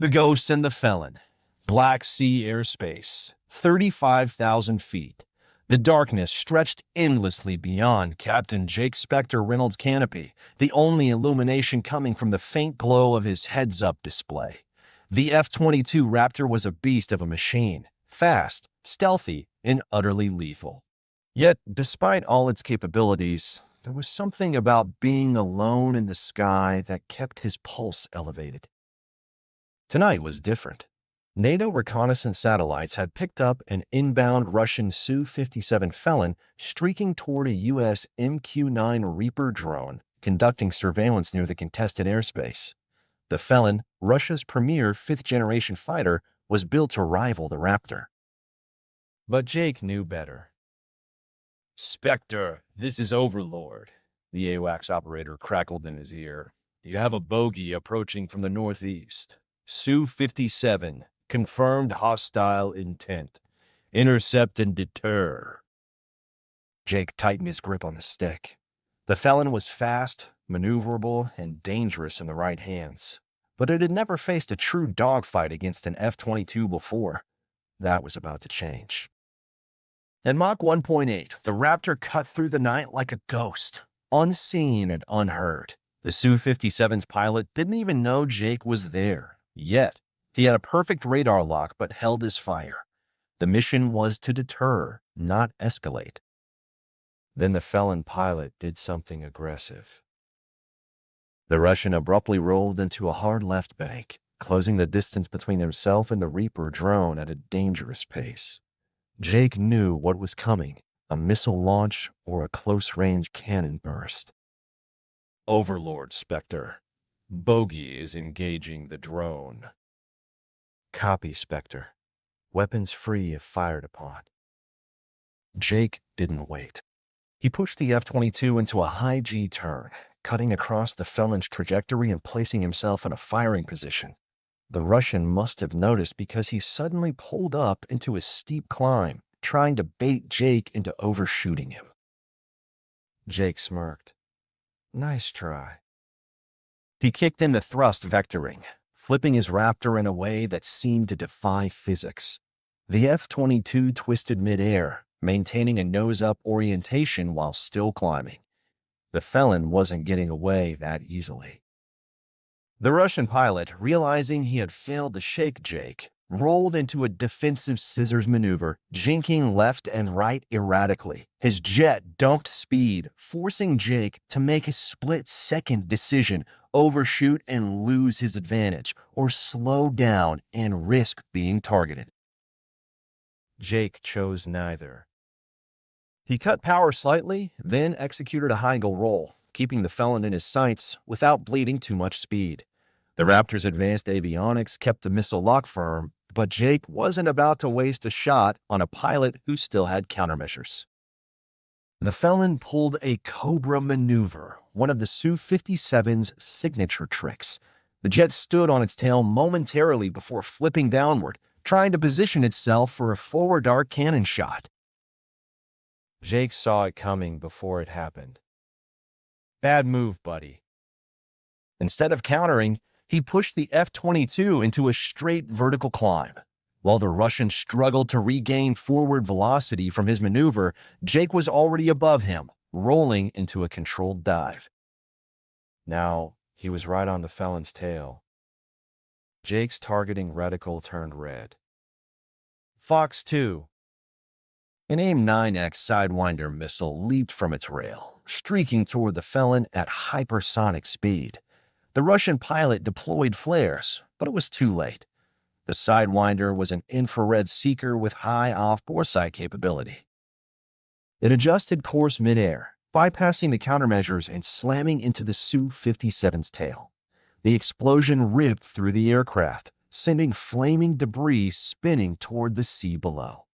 The Ghost and the Felon. Black Sea airspace. 35,000 feet. The darkness stretched endlessly beyond Captain Jake Specter Reynolds' canopy, the only illumination coming from the faint glow of his heads-up display. The F-22 Raptor was a beast of a machine, fast, stealthy, and utterly lethal. Yet, despite all its capabilities, there was something about being alone in the sky that kept his pulse elevated. Tonight was different. NATO reconnaissance satellites had picked up an inbound Russian Su-57 Felon streaking toward a U.S. MQ-9 Reaper drone, conducting surveillance near the contested airspace. The Felon, Russia's premier fifth-generation fighter, was built to rival the Raptor. But Jake knew better. "Specter, this is Overlord," the AWACS operator crackled in his ear. "You have a bogey approaching from the northeast. Su-57, confirmed hostile intent. Intercept and deter." Jake tightened his grip on the stick. The Felon was fast, maneuverable, and dangerous in the right hands. But it had never faced a true dogfight against an F-22 before. That was about to change. At Mach 1.8, the Raptor cut through the night like a ghost, unseen and unheard. The Su-57's pilot didn't even know Jake was there. Yet, he had a perfect radar lock but held his fire. The mission was to deter, not escalate. Then the Felon pilot did something aggressive. The Russian abruptly rolled into a hard left bank, closing the distance between himself and the Reaper drone at a dangerous pace. Jake knew what was coming, a missile launch or a close-range cannon burst. "Overlord, Specter. Bogey is engaging the drone." "Copy, Specter. Weapons free if fired upon." Jake didn't wait. He pushed the F-22 into a high G turn, cutting across the Felon's trajectory and placing himself in a firing position. The Russian must have noticed because he suddenly pulled up into a steep climb, trying to bait Jake into overshooting him. Jake smirked. "Nice try." He kicked in the thrust vectoring, flipping his Raptor in a way that seemed to defy physics. The F-22 twisted midair, maintaining a nose-up orientation while still climbing. The Felon wasn't getting away that easily. The Russian pilot, realizing he had failed to shake Jake, rolled into a defensive scissors maneuver, jinking left and right erratically. His jet dumped speed, forcing Jake to make a split-second decision: overshoot and lose his advantage, or slow down and risk being targeted. Jake chose neither. He cut power slightly, then executed a high-angle roll, keeping the Felon in his sights without bleeding too much speed. The Raptor's advanced avionics kept the missile lock firm, but Jake wasn't about to waste a shot on a pilot who still had countermeasures. The Felon pulled a Cobra maneuver, one of the Su-57's signature tricks. The jet stood on its tail momentarily before flipping downward, trying to position itself for a forward arc cannon shot. Jake saw it coming before it happened. "Bad move, buddy." Instead of countering, he pushed the F-22 into a straight vertical climb. While the Russian struggled to regain forward velocity from his maneuver, Jake was already above him, rolling into a controlled dive. Now, he was right on the Felon's tail. Jake's targeting reticle turned red. "Fox 2. An AIM-9X Sidewinder missile leaped from its rail, streaking toward the Felon at hypersonic speed. The Russian pilot deployed flares, but it was too late. The Sidewinder was an infrared seeker with high off-boresight capability. It adjusted course midair, bypassing the countermeasures and slamming into the Su-57's tail. The explosion ripped through the aircraft, sending flaming debris spinning toward the sea below.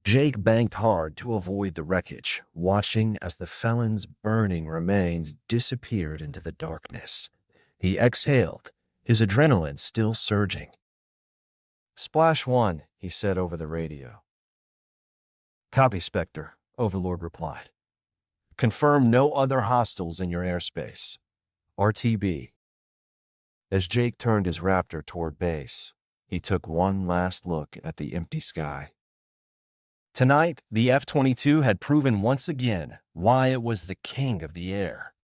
Jake banked hard to avoid the wreckage, watching as the Felon's burning remains disappeared into the darkness. He exhaled, his adrenaline still surging. "Splash 1, he said over the radio. "Copy, Specter," Overlord replied. "Confirm no other hostiles in your airspace. RTB." As Jake turned his Raptor toward base, he took one last look at the empty sky. Tonight, the F-22 had proven once again why it was the king of the air.